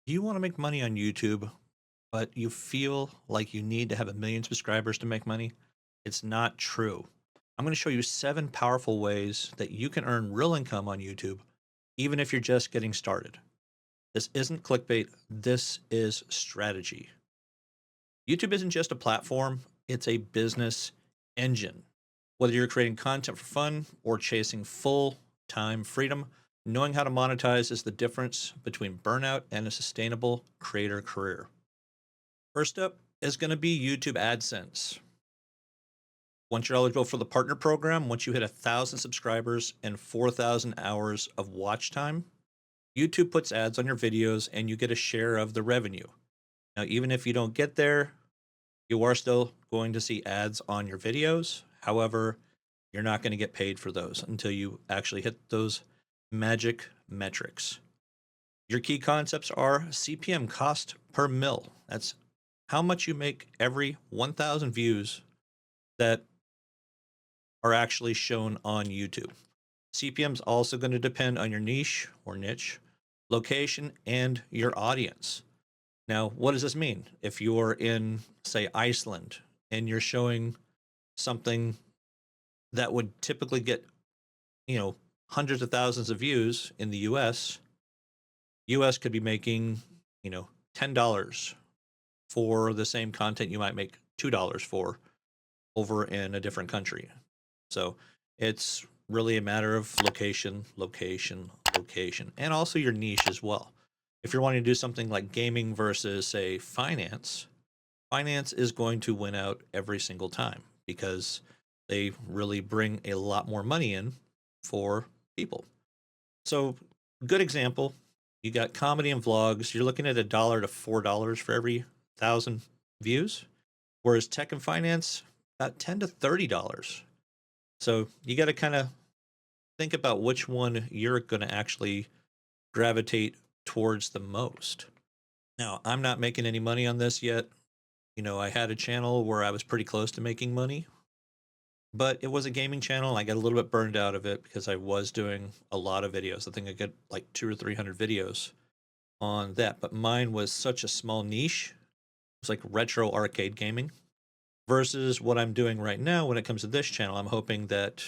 You want to make money on YouTube, but you feel like you need to have 1 million subscribers to make money? It's not true. I'm going to show you 7 powerful ways that you can earn real income on YouTube, even if you're just getting started. This isn't clickbait, this is strategy. YouTube isn't just a platform, it's a business engine. Whether you're creating content for fun or chasing full time freedom, knowing how to monetize is the difference between burnout and a sustainable creator career. First up is going to be YouTube Adsense. Once you're eligible for the partner program, once you hit 1,000 subscribers and 4,000 hours of watch time, YouTube puts ads on your videos and you get a share of the revenue. Now, even if you don't get there, you are still going to see ads on your videos. However, you're not going to get paid for those until you actually hit those magic metrics. Your key concepts are CPM, cost per mil. That's how much you make every 1,000 views that are actually shown on YouTube. CPM is also going to depend on your niche or niche, location, and your audience. Now, what does this mean? If you're in, say, Iceland and you're showing something that would typically get, hundreds of thousands of views in the US could be making, $10 for the same content you might make $2 for over in a different country. So it's really a matter of location, location, location, and also your niche as well. If you're wanting to do something like gaming versus, say, finance is going to win out every single time because they really bring a lot more money in for people. So, good example, you got comedy and vlogs, you're looking at $1 to $4 for every 1,000 views, whereas tech and finance, about $10 to $30. So, you got to kind of think about which one you're going to actually gravitate towards the most. Now, I'm not making any money on this yet. I had a channel where I was pretty close to making money, but it was a gaming channel. I got a little bit burned out of it because I was doing a lot of videos. I think I get like 200 or 300 videos on that, but mine was such a small niche. It was like retro arcade gaming versus what I'm doing right now when it comes to this channel. I'm hoping that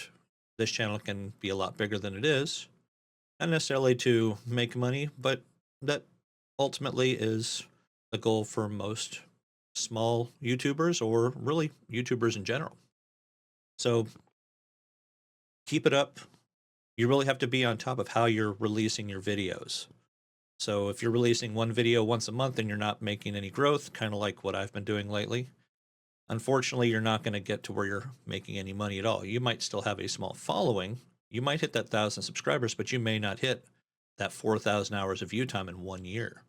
this channel can be a lot bigger than it is, not necessarily to make money, but that ultimately is the goal for most small YouTubers or really YouTubers in general. So keep it up. You really have to be on top of how you're releasing your videos. So if you're releasing one video once a month and you're not making any growth, kind of like what I've been doing lately, unfortunately, you're not going to get to where you're making any money at all. You might still have a small following. You might hit that 1,000 subscribers, but you may not hit that 4,000 hours of view time in 1 year.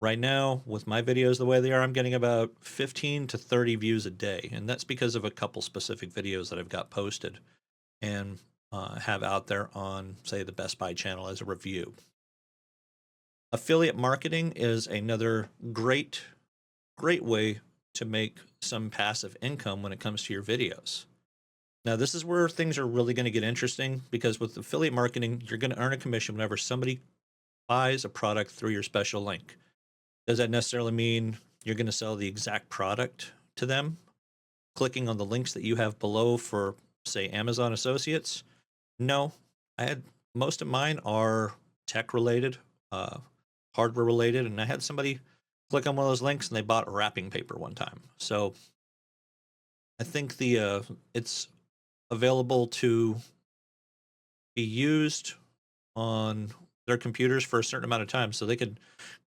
Right now, with my videos the way they are, I'm getting about 15 to 30 views a day. And that's because of a couple specific videos that I've got posted and have out there on, say, the Best Buy channel as a review. Affiliate marketing is another great way to make some passive income when it comes to your videos. Now, this is where things are really going to get interesting because with affiliate marketing, you're going to earn a commission whenever somebody buys a product through your special link. Does that necessarily mean you're going to sell the exact product to them? Clicking on the links that you have below for, say, Amazon Associates? No. I had most of mine are tech related, hardware related, and I had somebody click on one of those links and they bought wrapping paper one time. So I think it's available to be used on their computers for a certain amount of time. So they could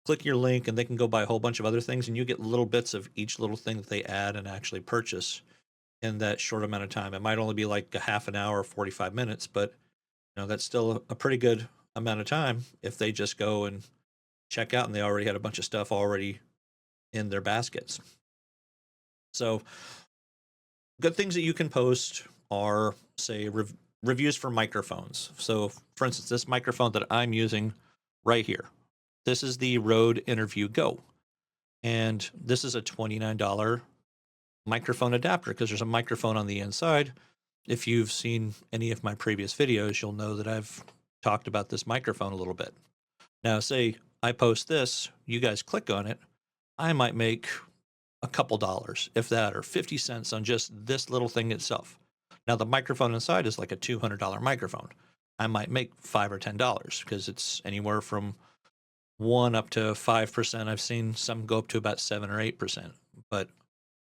click your link and they can go buy a whole bunch of other things, and you get little bits of each little thing that they add and actually purchase in that short amount of time. It might only be like a half an hour, 45 minutes, but that's still a pretty good amount of time if they just go and check out and they already had a bunch of stuff already in their baskets. So good things that you can post are, say, reviews for microphones. So, for instance, this microphone that I'm using right here, this is the Rode Interview Go. And this is a $29 microphone adapter because there's a microphone on the inside. If you've seen any of my previous videos, you'll know that I've talked about this microphone a little bit. Now, say I post this, you guys click on it, I might make a couple dollars, if that, or 50 cents on just this little thing itself. Now, the microphone inside is like a $200 microphone. I might make $5 or $10 because it's anywhere from 1 up to 5%. I've seen some go up to about 7 or 8%, but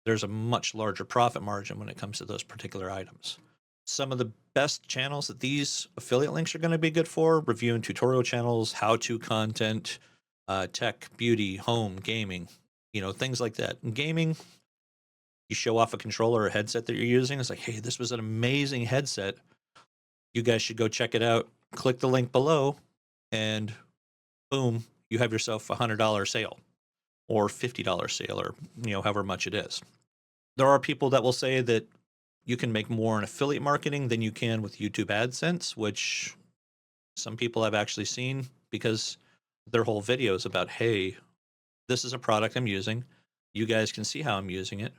there's a much larger profit margin when it comes to those particular items. Some of the best channels that these affiliate links are going to be good for: review and tutorial channels, how-to content, tech, beauty, home, gaming, things like that. In gaming, you show off a controller or headset that you're using. It's like, hey, this was an amazing headset. You guys should go check it out. Click the link below, and boom, you have yourself a $100 sale or $50 sale, or however much it is. There are people that will say that you can make more in affiliate marketing than you can with YouTube AdSense, which some people have actually seen, because their whole video is about, hey, this is a product I'm using. You guys can see how I'm using it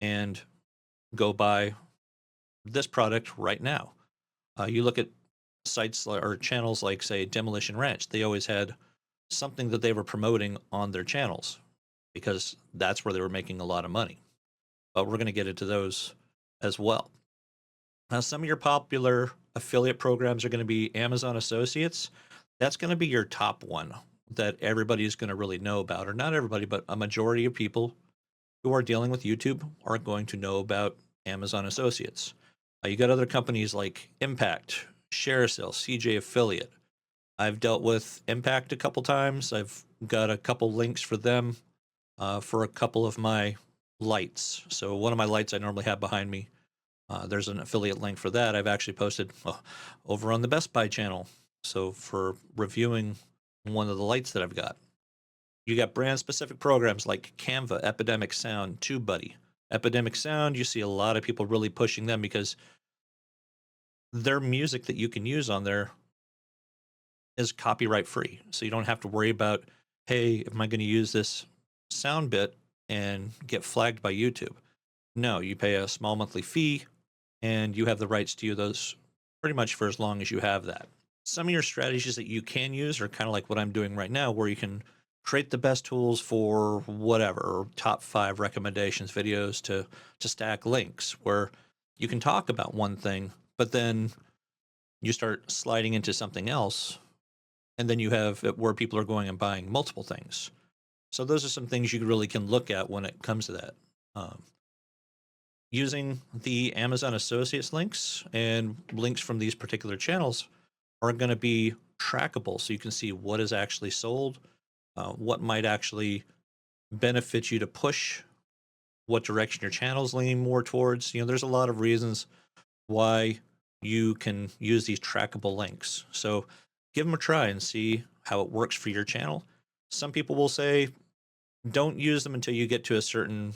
and go buy this product right now. You look at sites or channels like, say, Demolition Ranch. They always had something that they were promoting on their channels because that's where they were making a lot of money. But we're going to get into those as well. Now, some of your popular affiliate programs are going to be Amazon Associates. That's going to be your top one that everybody's going to really know about, or not everybody, but a majority of people who are dealing with YouTube are going to know about Amazon Associates. You got other companies like Impact, ShareSale, CJ Affiliate. I've dealt with Impact a couple times. I've got a couple links for them for a couple of my lights. So one of my lights I normally have behind me, there's an affiliate link for that. I've actually posted over on the Best Buy channel. So for reviewing one of the lights that I've got. You got brand specific programs like Canva, Epidemic Sound, TubeBuddy. Epidemic Sound, you see a lot of people really pushing them because their music that you can use on there is copyright free. So you don't have to worry about, hey, am I going to use this sound bit and get flagged by YouTube? No, you pay a small monthly fee and you have the rights to use those pretty much for as long as you have that. Some of your strategies that you can use are kind of like what I'm doing right now, where you can create the best tools for whatever, top 5 recommendations videos to stack links, where you can talk about one thing, but then you start sliding into something else, and then you have it where people are going and buying multiple things. So those are some things you really can look at when it comes to that. Using the Amazon Associates links and links from these particular channels are going to be trackable, so you can see what is actually sold, what might actually benefit you to push, what direction your channel is leaning more towards. There's a lot of reasons why you can use these trackable links. So give them a try and see how it works for your channel. Some people will say, don't use them until you get to a certain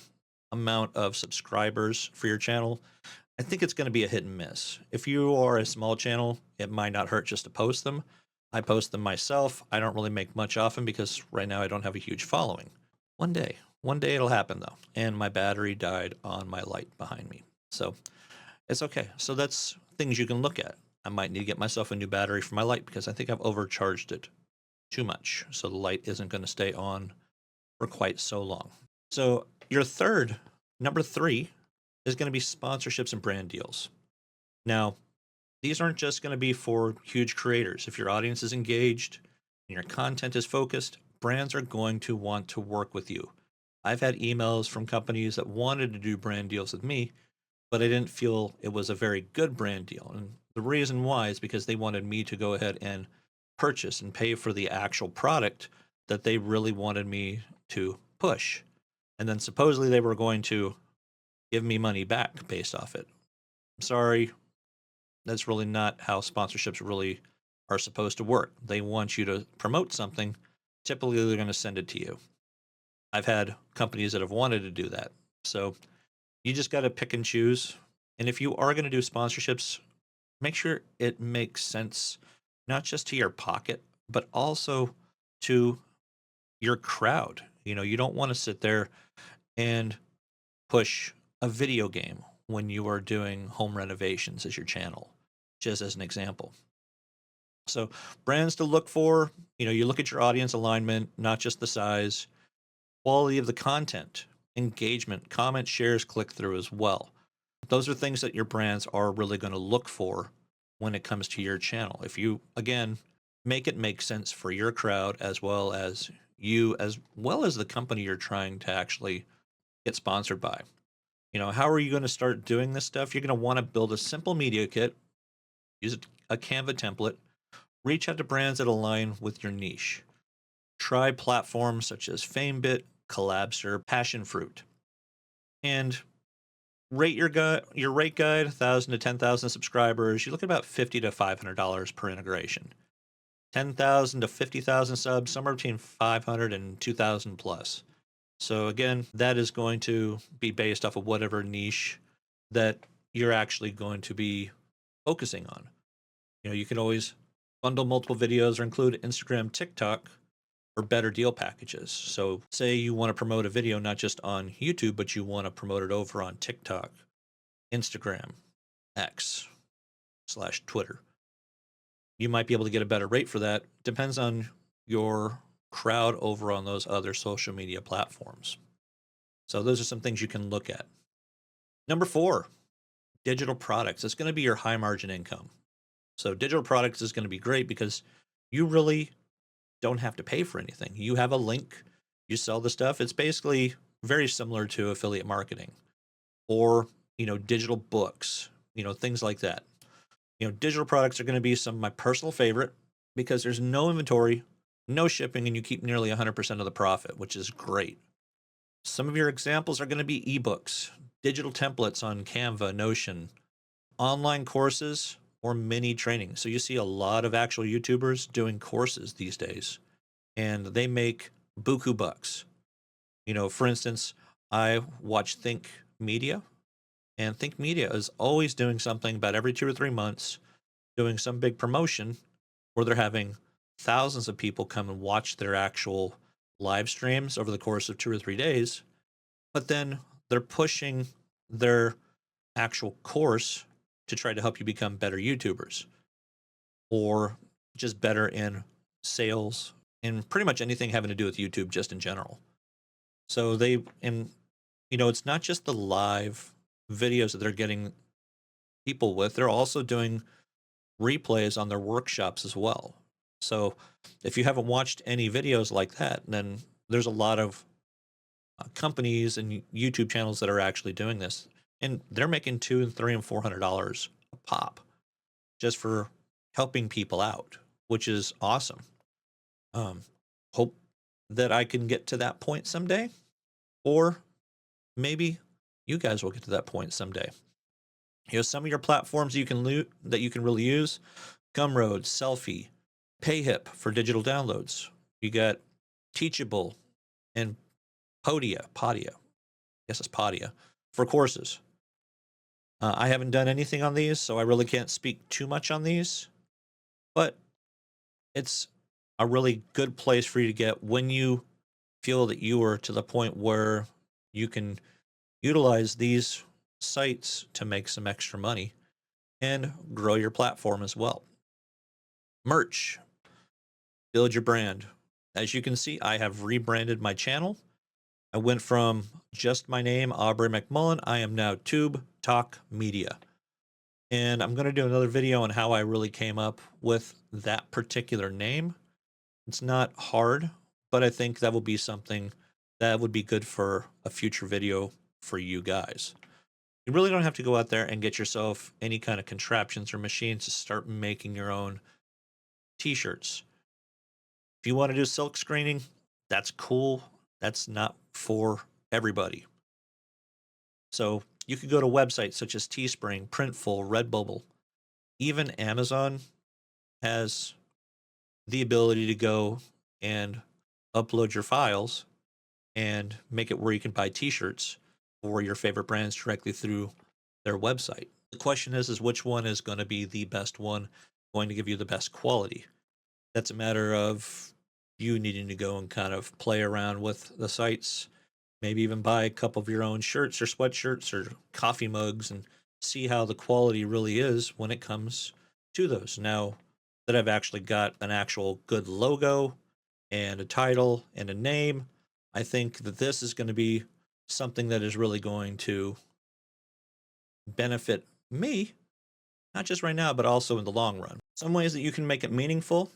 amount of subscribers for your channel. I think it's going to be a hit and miss. If you are a small channel, it might not hurt just to post them. I post them myself. I don't really make much off them because right now I don't have a huge following. One day it'll happen though. And my battery died on my light behind me. So it's okay. So that's things you can look at. I might need to get myself a new battery for my light because I think I've overcharged it too much. So the light isn't going to stay on for quite so long. So your number 3, is going to be sponsorships and brand deals. Now, these aren't just going to be for huge creators. If your audience is engaged and your content is focused, brands are going to want to work with you. I've had emails from companies that wanted to do brand deals with me, but I didn't feel it was a very good brand deal. And the reason why is because they wanted me to go ahead and purchase and pay for the actual product that they really wanted me to push. And then supposedly they were going to give me money back based off it. I'm sorry, that's really not how sponsorships really are supposed to work. They want you to promote something. Typically, they're going to send it to you. I've had companies that have wanted to do that. So you just got to pick and choose. And if you are going to do sponsorships, make sure it makes sense, not just to your pocket, but also to your crowd. You don't want to sit there and push a video game when you are doing home renovations as your channel, just as an example. So brands to look for, you look at your audience alignment, not just the size, quality of the content, engagement, comments, shares, click through as well. Those are things that your brands are really going to look for when it comes to your channel. If you, again, make it make sense for your crowd as well as you, as well as the company you're trying to actually get sponsored by. How are you going to start doing this stuff? You're going to want to build a simple media kit, use a Canva template, reach out to brands that align with your niche. Try platforms such as FameBit, Collabster, Passionfruit, and rate your rate guide 1,000 to 10,000 subscribers. You look at about $50 to $500 per integration. 10,000 to 50,000 subs, somewhere between 500 and 2,000 plus. So again, that is going to be based off of whatever niche that you're actually going to be focusing on. You can always bundle multiple videos or include Instagram, TikTok, or better deal packages. So say you want to promote a video not just on YouTube, but you want to promote it over on TikTok, Instagram, X/Twitter. You might be able to get a better rate for that. Depends on your crowd over on those other social media platforms. So those are some things you can look at. Number 4, digital products. It's going to be your high margin income. So digital products is going to be great because you really don't have to pay for anything. You have a link, you sell the stuff. It's basically very similar to affiliate marketing or, digital books, things like that. Digital products are going to be some of my personal favorite because there's no inventory, no shipping, and you keep nearly 100% of the profit, which is great. Some of your examples are going to be ebooks, digital templates on Canva, Notion, online courses, or mini training. So you see a lot of actual YouTubers doing courses these days, and they make buku bucks. For instance, I watch Think Media, and Think Media is always doing something about every 2 or 3 months, doing some big promotion where they're having thousands of people come and watch their actual live streams over the course of 2 or 3 days. But then they're pushing their actual course to try to help you become better YouTubers or just better in sales and pretty much anything having to do with YouTube just in general. So it's not just the live videos that they're getting people with, they're also doing replays on their workshops as well. So if you haven't watched any videos like that, then there's a lot of companies and YouTube channels that are actually doing this, and they're making $200 and $300 and $400 a pop just for helping people out, which is awesome. Um, Hope that I can get to that point someday, or maybe you guys will get to that point someday. Some of your platforms that you can really use: Gumroad, Selfie, Payhip for digital downloads. You got Teachable and Podia. Yes, it's Podia for courses. I haven't done anything on these, so I really can't speak too much on these, but it's a really good place for you to get when you feel that you are to the point where you can utilize these sites to make some extra money and grow your platform as well. Merch, build your brand. As you can see, I have rebranded my channel. I went from just my name, Aubrey McMullen. I am now Tube Talk Media. And I'm going to do another video on how I really came up with that particular name. It's not hard, but I think that will be something that would be good for a future video for you guys. You really don't have to go out there and get yourself any kind of contraptions or machines to start making your own t-shirts. If you want to do silk screening, that's cool. That's not for everybody. So you could go to websites such as Teespring, Printful, Redbubble. Even Amazon has the ability to go and upload your files and make it where you can buy t-shirts for your favorite brands directly through their website. The question is which one is going to be the best one, going to give you the best quality? That's a matter of you needing to go and kind of play around with the sites, maybe even buy a couple of your own shirts or sweatshirts or coffee mugs and see how the quality really is when it comes to those. Now, that have actually got an actual good logo and a title and a name. I think that this is going to be something that is really going to benefit me, not just right now, but also in the long run. Some ways that you can make it meaningful: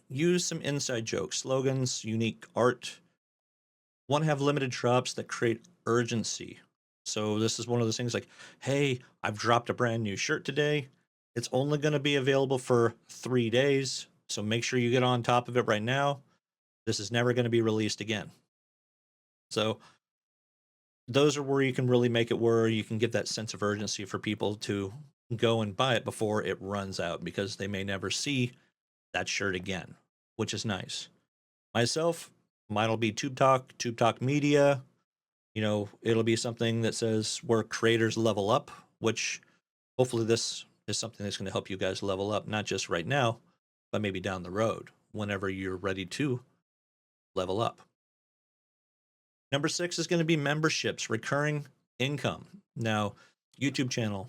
use some inside jokes, slogans, unique art. Want to have limited drops that create urgency. So this is one of those things like, hey, I've dropped a brand new shirt today. It's only going to be available for 3 days. So make sure you get on top of it right now. This is never going to be released again. So those are where you can really make it where you can give that sense of urgency for people to go and buy it before it runs out, because they may never see that shirt again, which is nice. Myself, mine'll be Tube Talk Media. It'll be something that says where creators level up, which hopefully this is something that's going to help you guys level up, not just right now, but maybe down the road whenever you're ready to level up. Number 6 is going to be memberships, recurring income. Now, YouTube channel,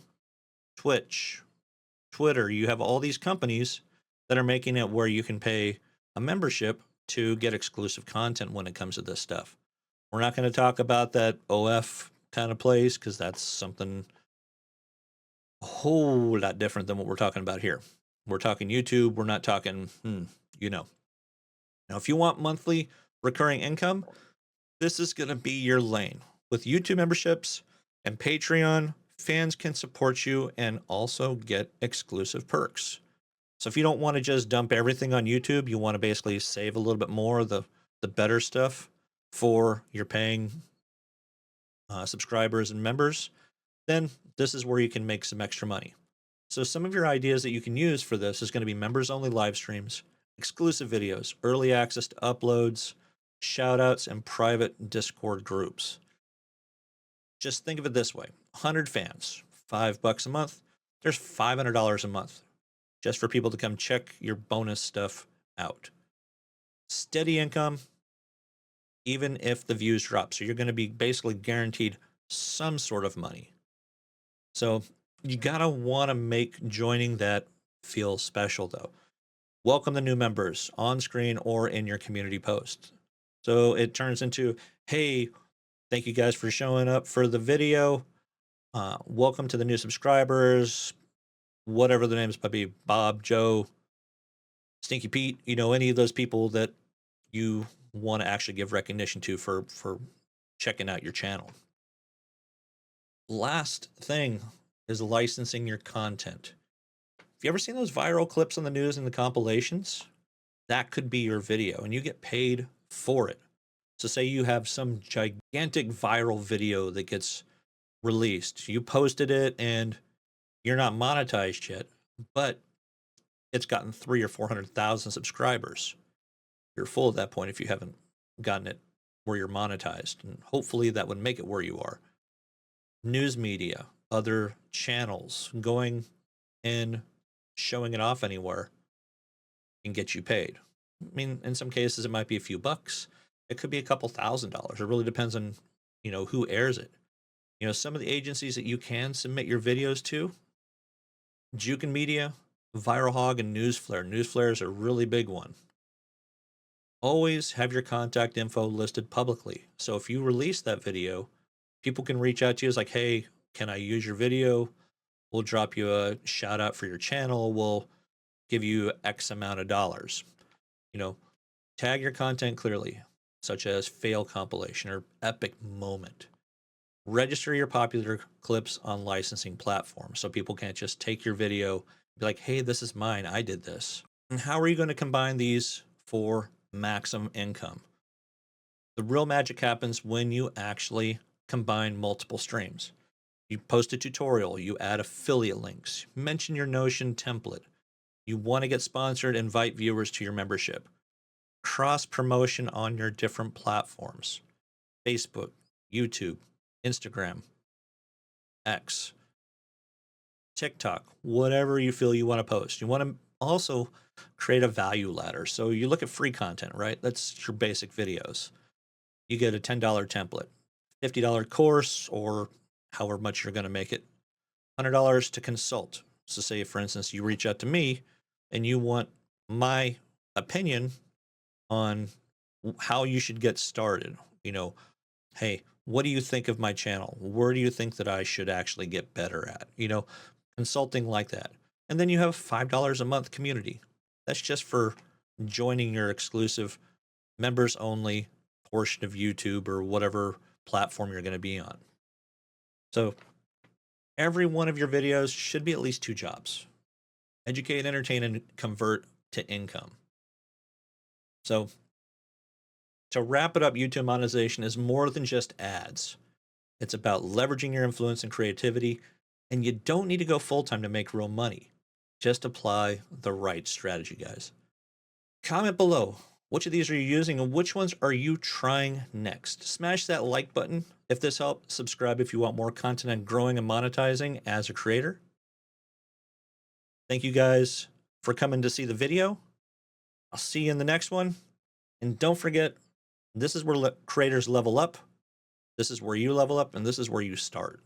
Twitch, Twitter, you have all these companies that are making it where you can pay a membership to get exclusive content when it comes to this stuff. We're not going to talk about that OF kind of place, because that's something a whole lot different than what we're talking about here. We're talking YouTube. We're not talking, you know. Now, if you want monthly recurring income, this is going to be your lane. With YouTube memberships and Patreon, fans can support you and also get exclusive perks. So if you don't want to just dump everything on YouTube, you want to basically save a little bit more of the better stuff for your paying subscribers and members, then this is where you can make some extra money. So some of your ideas that you can use for this is going to be members only live streams, exclusive videos, early access to uploads, shout outs, and private Discord groups. Just think of it this way: 100 fans, $5 a month. There's $500 a month just for people to come check your bonus stuff out. Steady income, even if the views drop. So you're going to be basically guaranteed some sort of money. So you gotta want to make joining that feel special, though. Welcome the new members on screen or in your community post. So it turns into, hey, thank you guys for showing up for the video. Welcome to the new subscribers, whatever the names might be, Bob, Joe, Stinky Pete, any of those people that you want to actually give recognition to for checking out your channel. Last thing is licensing your content. Have you ever seen those viral clips on the news and the compilations? That could be your video, and you get paid for it. So say you have some gigantic viral video that gets released. You posted it and you're not monetized yet, but it's gotten 300 or 400,000 subscribers. You're full at that point if you haven't gotten it where you're monetized, and hopefully that would make it where you are. News media, other channels, going and showing it off anywhere can get you paid. I mean, in some cases it might be a few bucks. It could be a couple $1,000s. It really depends on, who airs it. Some of the agencies that you can submit your videos to: Jukin Media, Viral Hog, and Newsflare. Newsflare is a really big one. Always have your contact info listed publicly. So if you release that video, people can reach out to you as like, hey, can I use your video? We'll drop you a shout out for your channel. We'll give you X amount of dollars. Tag your content clearly, such as fail compilation or epic moment. Register your popular clips on licensing platforms so people can't just take your video and be like, hey, this is mine, I did this. And how are you going to combine these for maximum income? The real magic happens when you actually combine multiple streams. You post a tutorial, you add affiliate links, mention your Notion template. You want to get sponsored, invite viewers to your membership. Cross promotion on your different platforms: Facebook, YouTube, Instagram, X, TikTok, whatever you feel you want to post. You want to also create a value ladder. So you look at free content, right? That's your basic videos. You get a $10 template, $50 course, or however much you're going to make it, $100 to consult. So say, for instance, you reach out to me and you want my opinion on how you should get started. You know, hey, what do you think of my channel? Where do you think that I should actually get better at? Consulting like that. And then you have $5 a month community. That's just for joining your exclusive members only portion of YouTube or whatever platform you're going to be on. So every one of your videos should be at least 2 jobs: educate, entertain, and convert to income. So to wrap it up, YouTube monetization is more than just ads. It's about leveraging your influence and creativity, and you don't need to go full time to make real money. Just apply the right strategy, guys. Comment below, which of these are you using and which ones are you trying next? Smash that like button if this helped. Subscribe if you want more content on growing and monetizing as a creator. Thank you guys for coming to see the video. I'll see you in the next one. And don't forget, this is where creators level up. This is where you level up, and this is where you start.